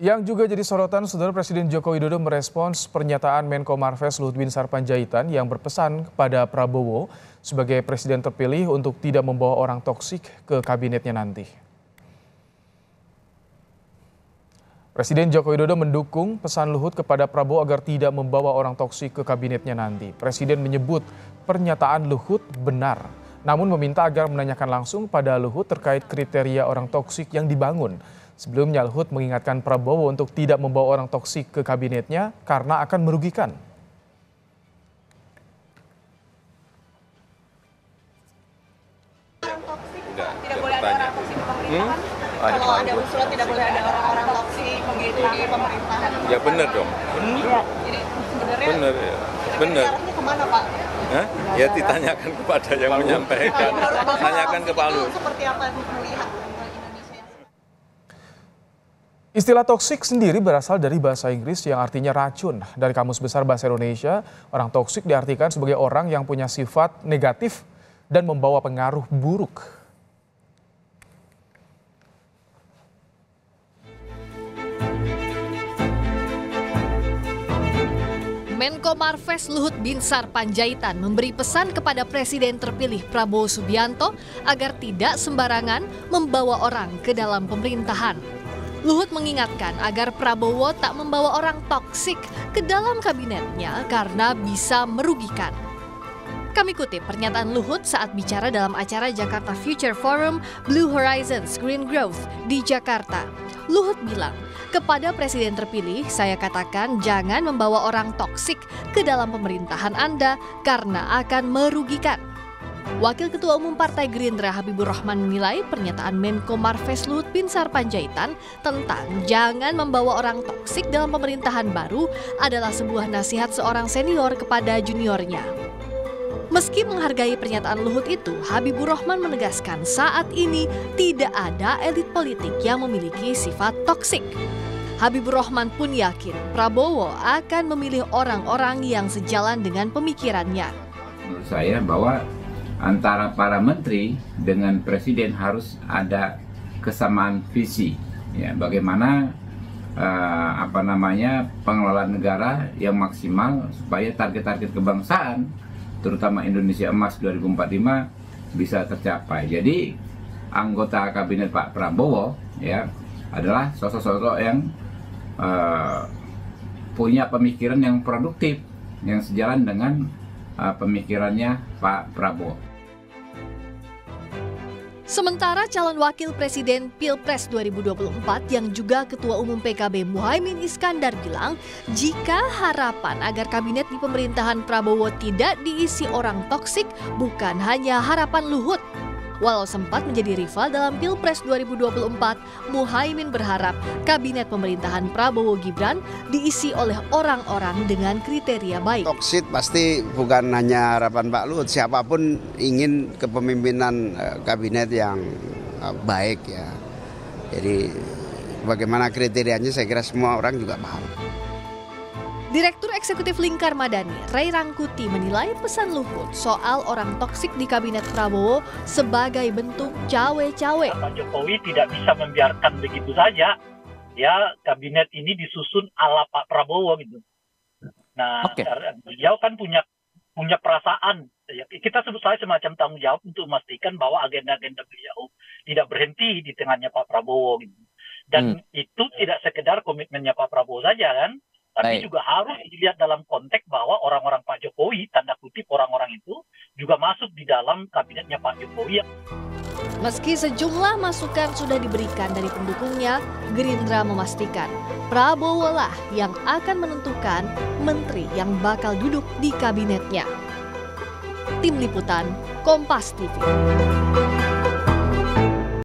Yang juga jadi sorotan, Saudara Presiden Joko Widodo merespons pernyataan Menko Marves Luhut Binsar Panjaitan yang berpesan kepada Prabowo sebagai presiden terpilih untuk tidak membawa orang toksik ke kabinetnya nanti. Presiden Joko Widodo mendukung pesan Luhut kepada Prabowo agar tidak membawa orang toksik ke kabinetnya nanti. Presiden menyebut pernyataan Luhut benar, namun meminta agar menanyakan langsung pada Luhut terkait kriteria orang toksik yang dibangun. Sebelumnya Luhut mengingatkan Prabowo untuk tidak membawa orang toksik ke kabinetnya karena akan merugikan. Orang toksik tidak boleh ada orang toksik di pemerintahan. Kalau ada usulan tidak boleh ada orang-orang toksik begitu di pemerintahan. Ya benar dong. Benar. Jadi sebenarnya benar ya. Benar. Arahnya kemana Pak? Hah? Ya ditanyakan kepada yang menyampaikan. Tanyakan ke Pak Luhut. Seperti apa melihat? Istilah toksik sendiri berasal dari bahasa Inggris yang artinya racun. Dari Kamus Besar Bahasa Indonesia, orang toksik diartikan sebagai orang yang punya sifat negatif dan membawa pengaruh buruk. Menko Marves Luhut Binsar Panjaitan memberi pesan kepada Presiden terpilih Prabowo Subianto agar tidak sembarangan membawa orang ke dalam pemerintahan. Luhut mengingatkan agar Prabowo tak membawa orang toksik ke dalam kabinetnya karena bisa merugikan. Kami kutip pernyataan Luhut saat bicara dalam acara Jakarta Future Forum Blue Horizons Green Growth di Jakarta. Luhut bilang, kepada Presiden terpilih saya katakan jangan membawa orang toksik ke dalam pemerintahan Anda karena akan merugikan. Wakil Ketua Umum Partai Gerindra Habibur Rahman menilai pernyataan Menko Marves Luhut Binsar Panjaitan tentang jangan membawa orang toksik dalam pemerintahan baru adalah sebuah nasihat seorang senior kepada juniornya. Meski menghargai pernyataan Luhut itu, Habibur Rahman menegaskan saat ini tidak ada elit politik yang memiliki sifat toksik. Habibur Rahman pun yakin Prabowo akan memilih orang-orang yang sejalan dengan pemikirannya. Menurut saya bahwa antara para menteri dengan presiden harus ada kesamaan visi, ya, bagaimana pengelolaan negara yang maksimal supaya target-target kebangsaan, terutama Indonesia Emas 2045 bisa tercapai. Jadi anggota kabinet Pak Prabowo ya adalah sosok-sosok yang punya pemikiran yang produktif, yang sejalan dengan pemikirannya Pak Prabowo. Sementara calon wakil presiden Pilpres 2024 yang juga Ketua Umum PKB Muhaimin Iskandar bilang jika harapan agar kabinet di pemerintahan Prabowo tidak diisi orang toksik bukan hanya harapan Luhut. Walau sempat menjadi rival dalam Pilpres 2024, Muhaimin berharap kabinet pemerintahan Prabowo Gibran diisi oleh orang-orang dengan kriteria baik. Toksik pasti bukan hanya harapan Pak Luhut, siapapun ingin kepemimpinan kabinet yang baik ya. Jadi bagaimana kriterianya saya kira semua orang juga paham. Direktur Eksekutif Lingkar Madani, Ray Rangkuti menilai pesan Luhut soal orang toksik di kabinet Prabowo sebagai bentuk cawe-cawe. Pak Jokowi tidak bisa membiarkan begitu saja, ya kabinet ini disusun ala Pak Prabowo gitu. Nah, beliau kan punya perasaan. Ya, kita sebut saja semacam tanggung jawab untuk memastikan bahwa agenda-agenda beliau tidak berhenti di tengahnya Pak Prabowo gitu. Dan itu tidak sekedar komitmennya Pak Prabowo saja kan. Tapi juga harus dilihat dalam konteks bahwa orang-orang Pak Jokowi, tanda kutip orang-orang itu juga masuk di dalam kabinetnya Pak Jokowi. Meski sejumlah masukan sudah diberikan dari pendukungnya, Gerindra memastikan Prabowo lah yang akan menentukan menteri yang bakal duduk di kabinetnya. Tim Liputan, Kompas TV.